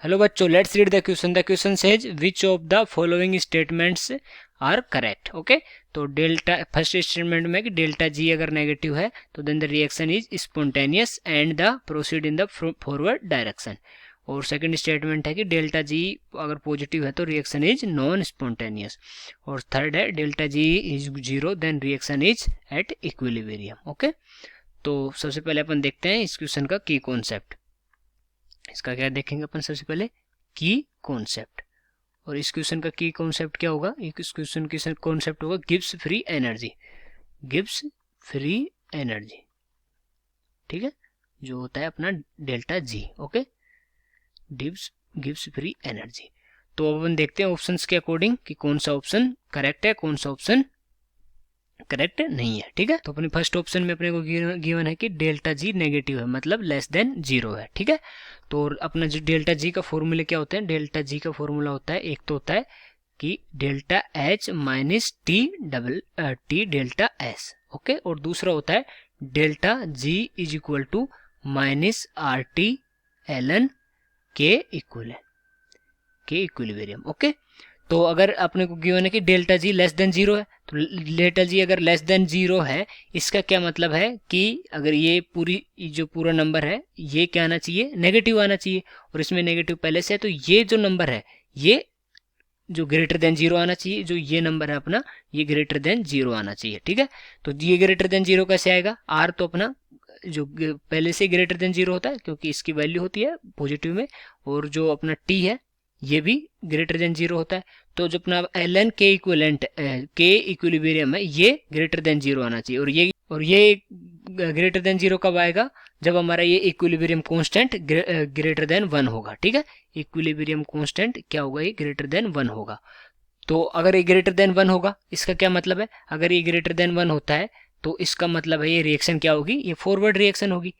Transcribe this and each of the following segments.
Hello बच्चों, let's read the question. The question says which of the following statements are correct. Okay, तो delta first statement में कि delta G अगर negative है तो then the reaction is spontaneous and the proceed in the forward direction. और second statement है कि delta G अगर पॉजिटिव है तो रिएक्शन इज नॉन स्पॉन्टेनियस. और थर्ड है delta G is zero then reaction is at equilibrium. Okay, तो सबसे पहले अपन देखते हैं इस क्वेश्चन का की कॉन्सेप्ट. इसका क्या देखेंगे अपन सबसे पहले की कॉन्सेप्ट. और इस क्वेश्चन का की कॉन्सेप्ट क्या होगा? इस क्वेश्चन की कॉन्सेप्ट होगा Gibbs free energy. Gibbs free energy, ठीक है, जो होता है अपना delta G. Okay, Gibbs free energy. तो अब अपन देखते हैं ऑप्शंस के अकॉर्डिंग कि कौन सा ऑप्शन करेक्ट है, कौन सा ऑप्शन करेक्ट नहीं है. ठीक है, तो अपने फर्स्ट ऑप्शन में अपने को गिवन है कि डेल्टा जी नेगेटिव है, मतलब लेस देन जीरो है. ठीक है, तो अपना जो डेल्टा जी का फॉर्मूला क्या होता है? डेल्टा जी का फॉर्मूला होता है, एक तो होता है कि delta H minus T double T delta S. Okay, और दूसरा होता है delta G is equal to minus R T L N K equilibrium. Okay, तो अगर अपने को गिवन है कि delta G less than zero है, तो डेल्टा जी अगर लेस देन जीरो है इसका क्या मतलब है कि अगर ये जो पूरा नंबर है ये क्या आना चाहिए? नेगेटिव आना चाहिए. और इसमें नेगेटिव पहले से है, तो ये जो नंबर है ये जो ग्रेटर देन जीरो आना चाहिए. जो ये नंबर है अपना ये ग्रेटर देन जीरो आना चाहिए. ठीक है, तो ये ग्रेटर देन जीरो कैसे आएगा? आर तो अपना जो पहले से ग्रेटर देन जीरो होता है क्योंकि इसकी वैल्यू होती है पॉजिटिव में, और जो अपना टी है ये भी ग्रेटर देन जीरो होता है. तो जो अपना एल एन के इक्विवेलेंट के इक्विलिब्रियम है ये ग्रेटर देन जीरो आना चाहिए. और ये ग्रेटर देन जीरो कब आएगा? जब हमारा ये equilibrium constant greater than one होगा. ठीक है, इक्विलिब्रियम कांस्टेंट क्या होगा? ये ग्रेटर देन वन होगा. तो अगर ये ग्रेटर देन वन होगा इसका क्या मतलब है? अगर ये ग्रेटर देन वन होता है तो इसका मतलब है ये रिएक्शन क्या होगी? ये फॉरवर्ड रिएक्शन होगी.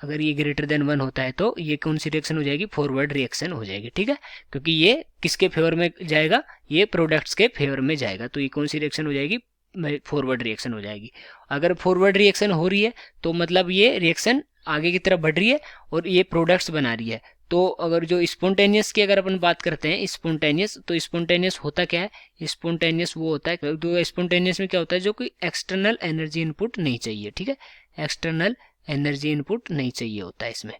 अगर ये ग्रेटर देन वन होता है तो ये कौन सी रिएक्शन हो जाएगी? फॉरवर्ड रिएक्शन हो जाएगी. ठीक है, क्योंकि ये किसके फेवर में जाएगा? ये प्रोडक्ट्स के फेवर में जाएगा. तो ये कौन सी रिएक्शन हो जाएगी? फॉरवर्ड रिएक्शन हो जाएगी. अगर फॉरवर्ड रिएक्शन हो रही है तो मतलब ये रिएक्शन आगे की तरफ बढ़ रही है और ये प्रोडक्ट्स बना रही है. तो अगर जो स्पॉन्टेनियस की अगर अपन बात करते हैं स्पॉन्टेनियस, तो स्पॉन्टेनियस होता क्या है? स्पॉन्टेनियस वो होता है, तो स्पॉन्टेनियस में क्या होता है? जो कोई एक्सटर्नल एनर्जी इनपुट नहीं चाहिए. ठीक है, एक्सटर्नल एनर्जी इनपुट नहीं चाहिए होता है इसमें,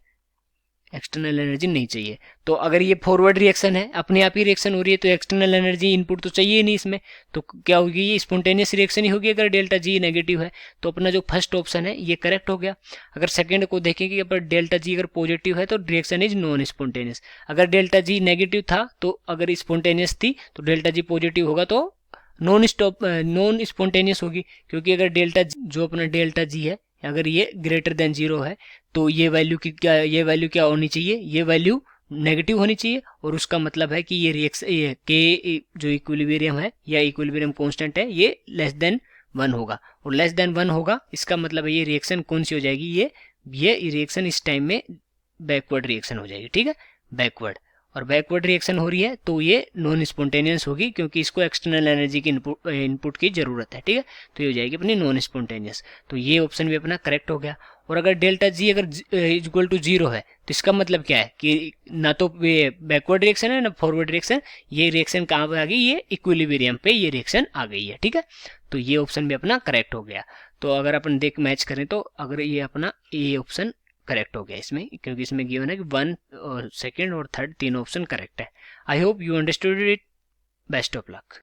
एक्सटर्नल एनर्जी नहीं चाहिए. तो अगर ये फॉरवर्ड रिएक्शन है, अपने आप ही रिएक्शन हो रही है, तो एक्सटर्नल एनर्जी इनपुट तो चाहिए ही नहीं इसमें. तो क्या होगी? ये स्पॉन्टेनियस रिएक्शन ही होगी अगर डेल्टा जी नेगेटिव है. तो अपना जो फर्स्ट ऑप्शन है ये करेक्ट हो गया. अगर सेकंड को देखेंगे अगर डेल्टा जी अगर पॉजिटिव है तो रिएक्शन इज नॉन स्पॉन्टेनियस. अगर डेल्टा जी नेगेटिव था तो अगर स्पॉन्टेनियस थी तो डेल्टा जी पॉजिटिव होगा तो नॉन स्पॉन्टेनियस होगी. क्योंकि अगर जो अपना डेल्टा जी है अगर ये ग्रेटर देन जीरो है तो ये वैल्यू क्या होनी चाहिए? ये वैल्यू नेगेटिव होनी चाहिए. और उसका मतलब है कि ये रिएक्शन ये के जो इक्विलिब्रियम है या इक्विलिब्रियम कांस्टेंट है ये लेस देन वन होगा. और लेस देन वन होगा इसका मतलब है ये रिएक्शन कौन सी हो जाएगी? ये रिएक्शन इस टाइम में बैकवर्ड रिएक्शन हो जाएगी. ठीक है, बैकवर्ड. और बैकवर्ड रिएक्शन हो रही है तो ये नॉन स्पॉन्टेनियस होगी क्योंकि इसको एक्सटर्नल एनर्जी की इनपुट की जरूरत है. ठीक है, तो ये हो जाएगी अपनी नॉन स्पॉन्टेनियस. तो ये ऑप्शन भी अपना करेक्ट हो गया. और अगर डेल्टा जी अगर इक्वल टू जीरो है तो इसका मतलब क्या है कि ना तो ये बैकवर्ड रिएक्शन है ना फॉरवर्ड रिएक्शन. ये रिएक्शन कहाँ पे आ गई? ये इक्विलिब्रियम पे ये रिएक्शन आ गई है. ठीक है, तो ये ऑप्शन भी अपना करेक्ट हो गया. तो अगर अपन मैच करें तो अगर ये अपना ये ऑप्शन करेक्ट हो गया इसमें, क्योंकि इसमें गिवन है कि वन और सेकंड और थर्ड तीन ऑप्शन करेक्ट है. I hope you understood it. Best of luck.